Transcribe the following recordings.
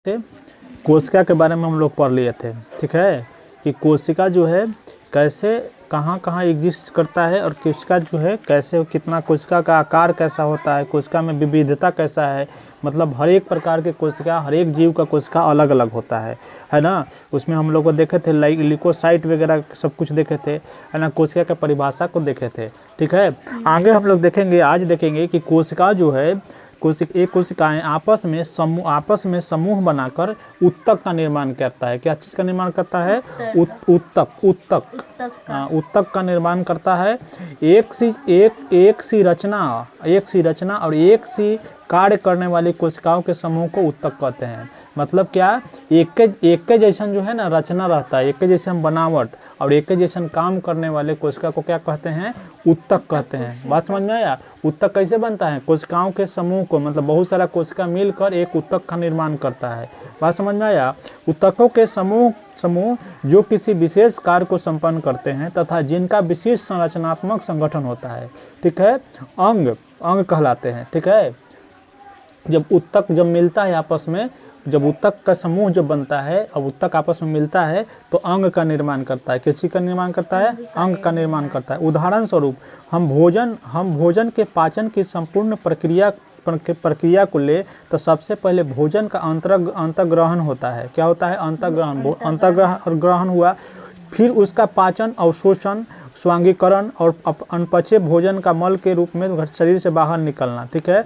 थे कोशिका के बारे में हम लोग पढ़ लिए थे। ठीक है कि कोशिका जो है कैसे कहाँ कहाँ एग्जिस्ट करता है और कोशिका जो है कैसे कितना कोशिका का आकार कैसा होता है, कोशिका में विविधता कैसा है, मतलब हर एक प्रकार के कोशिका हर एक जीव का कोशिका अलग अलग होता है ना। उसमें हम लोग को देखे थे लिकोसाइट वगैरह सब कुछ देखे थे, है ना। कोशिका के परिभाषा को देखे थे। ठीक है, आगे हम लोग देखेंगे, आज देखेंगे कि कोशिका जो है एक कोशिकाएं आपस में समूह बनाकर उत्तक का निर्माण करता है। क्या चीज़ का निर्माण करता है? उत्तक का निर्माण करता है। एक सी रचना और एक सी कार्य करने वाली कोशिकाओं के समूह को उत्तक कहते हैं। मतलब क्या, एक के जैसन जो है ना रचना रहता है, एक के जैसन बनावट और एक के जैसन काम करने वाले कोशिका को क्या कहते हैं? उत्तक कहते हैं। बात समझ में आया? उत्तक कैसे बनता है? कोशिकाओं के समूह को, मतलब बहुत सारा कोशिका मिलकर एक उत्तक का निर्माण करता है। बात समझ में आया? उत्तकों के समूह जो किसी विशेष कार्य को संपन्न करते हैं तथा जिनका विशेष संरचनात्मक संगठन होता है। ठीक है, अंग कहलाते हैं। ठीक है, जब उत्तक मिलता है आपस में, जब उत्तक का समूह जब बनता है और उत्तक आपस में मिलता है तो अंग का निर्माण करता है। किसी का निर्माण करता है? अंग का निर्माण करता है। उदाहरण स्वरूप हम भोजन के पाचन की संपूर्ण प्रक्रिया को ले तो सबसे पहले भोजन का अंतर्ग्रहण होता है। क्या होता है? अंतर्ग्रहण हुआ, फिर उसका पाचन, अवशोषण, स्वांगीकरण और अनपचे भोजन का मल के रूप में शरीर से बाहर निकलना। ठीक है,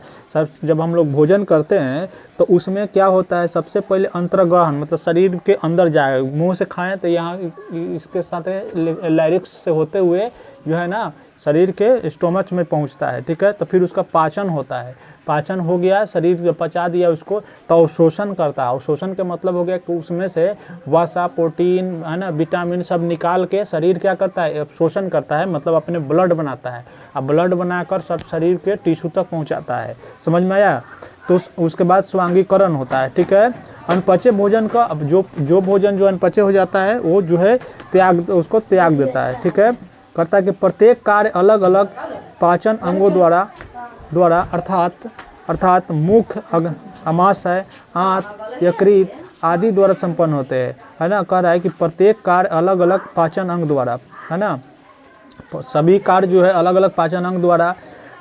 जब हम लोग भोजन करते हैं तो उसमें क्या होता है? सबसे पहले अंतर्ग्रहण, मतलब शरीर के अंदर जाए, मुंह से खाएं तो यहाँ इसके साथ लाइरिक्स से होते हुए जो है ना शरीर के स्टोमच में पहुंचता है। ठीक है, तो फिर उसका पाचन होता है। पाचन हो गया, शरीर जब पचा दिया उसको तो अवशोषण करता है। अवशोषण का मतलब हो गया कि उसमें से वसा, प्रोटीन, है ना, विटामिन सब निकाल के शरीर क्या करता है? अवशोषण करता है, मतलब अपने ब्लड बनाता है। अब ब्लड बनाकर सब शरीर के टिश्यू तक पहुंचाता है। समझ में आया? तो उसके बाद स्वांगीकरण होता है। ठीक है, अनपचे भोजन का, अब जो भोजन जो अनपचे हो जाता है वो जो है उसको त्याग देता है। ठीक है, करता है कि प्रत्येक कार्य अलग अलग पाचन अंगों द्वारा अर्थात मुख, अमाशय, आंत, यकृत आदि द्वारा संपन्न होते हैं। है ना, कह रहा है कि प्रत्येक कार्य अलग अलग पाचन अंग द्वारा, है ना, सभी कार्य जो है अलग अलग पाचन अंग द्वारा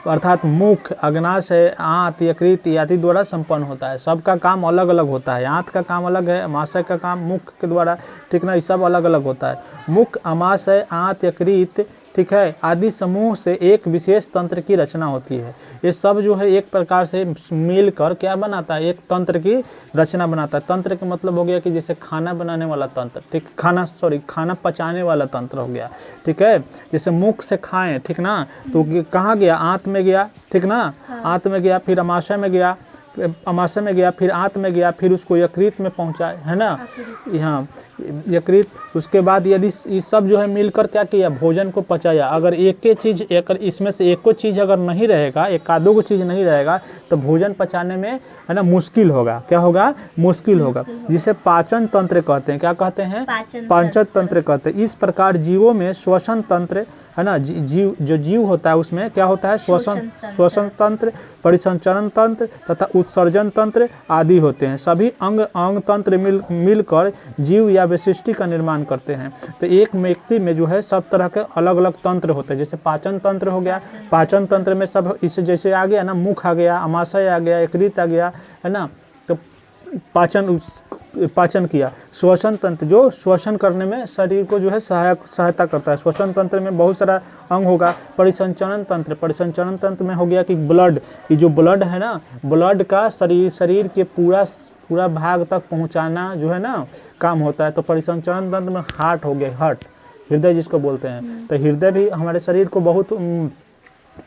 अर्थात मुख, अग्नाशय, आंत, यकृत इत्यादि द्वारा संपन्न होता है। सबका काम अलग अलग होता है। आंत का काम अलग है, अमाशय का काम मुख के द्वारा, ठीक ना, ये सब अलग अलग होता है। मुख, अमाशय, आंत, यकृत, ठीक है, आदि समूह से एक विशेष तंत्र की रचना होती है। ये सब जो है एक प्रकार से मिलकर क्या बनाता है? एक तंत्र की रचना बनाता है। तंत्र का मतलब हो गया कि जैसे खाना बनाने वाला तंत्र, ठीक, खाना पचाने वाला तंत्र हो गया। ठीक है, जैसे मुख से खाएं, ठीक ना, तो कहाँ गया? आंत में गया, ठीक ना, आंत में गया, फिर अमाशय में गया, फिर आंत में गया, फिर उसको यकृत में पहुंचा, है ना, यहाँ यकृत। उसके बाद यदि ये सब जो है मिलकर क्या किया? भोजन को पचाया। अगर इसमें से एक को चीज़ अगर नहीं रहेगा, एक आधो को चीज़ नहीं रहेगा तो भोजन पचाने में, है ना, मुश्किल होगा। क्या होगा? मुश्किल होगा, जिसे पाचन तंत्र कहते हैं। क्या कहते हैं? पाचन तंत्र कहते हैं। इस प्रकार जीवों में श्वसन तंत्र, है ना, जीव होता है उसमें क्या होता है? श्वसन तंत्र, परिसंचरण तंत्र तथा उत्सर्जन तंत्र आदि होते हैं। सभी अंग तंत्र मिलकर जीव या विशिष्टि का निर्माण करते हैं। तो एक व्यक्ति में जो है सब तरह के अलग अलग तंत्र होते हैं। जैसे पाचन तंत्र हो गया, पाचन तंत्र में सब इसे जैसे आ गया ना, मुख आ गया, अमाशय आ गया, यकृत आ गया, है ना, तो पाचन किया। श्वसन तंत्र जो श्वसन करने में शरीर को जो है सहायता करता है। श्वसन तंत्र में बहुत सारा अंग होगा। परिसंचरण तंत्र में हो गया कि ब्लड, ये जो ब्लड है ना, ब्लड का शरीर के पूरा भाग तक पहुंचाना जो है ना काम होता है। तो परिसंचरण तंत्र में हार्ट हो गया, हार्ट, हृदय जिसको बोलते हैं। तो हृदय भी हमारे शरीर को बहुत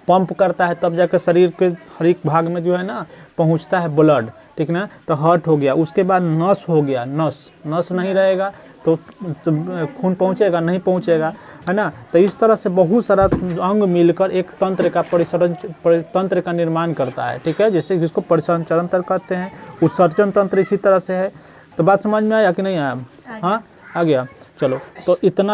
पंप करता है, तब जाकर शरीर के हर एक भाग में जो है ना पहुंचता है ब्लड, ठीक ना। तो हार्ट हो गया। उसके बाद नस हो गया। नस नहीं रहेगा तो खून पहुंचेगा? नहीं पहुंचेगा, है ना। तो इस तरह से बहुत सारा अंग मिलकर एक तंत्र का निर्माण करता है। ठीक है, जैसे जिसको परिसंचरण तंत्र कहते हैं। उत्सर्जन तंत्र इसी तरह से है। तो बात समझ में आया कि नहीं आया? हाँ, आ गया। चलो, तो इतना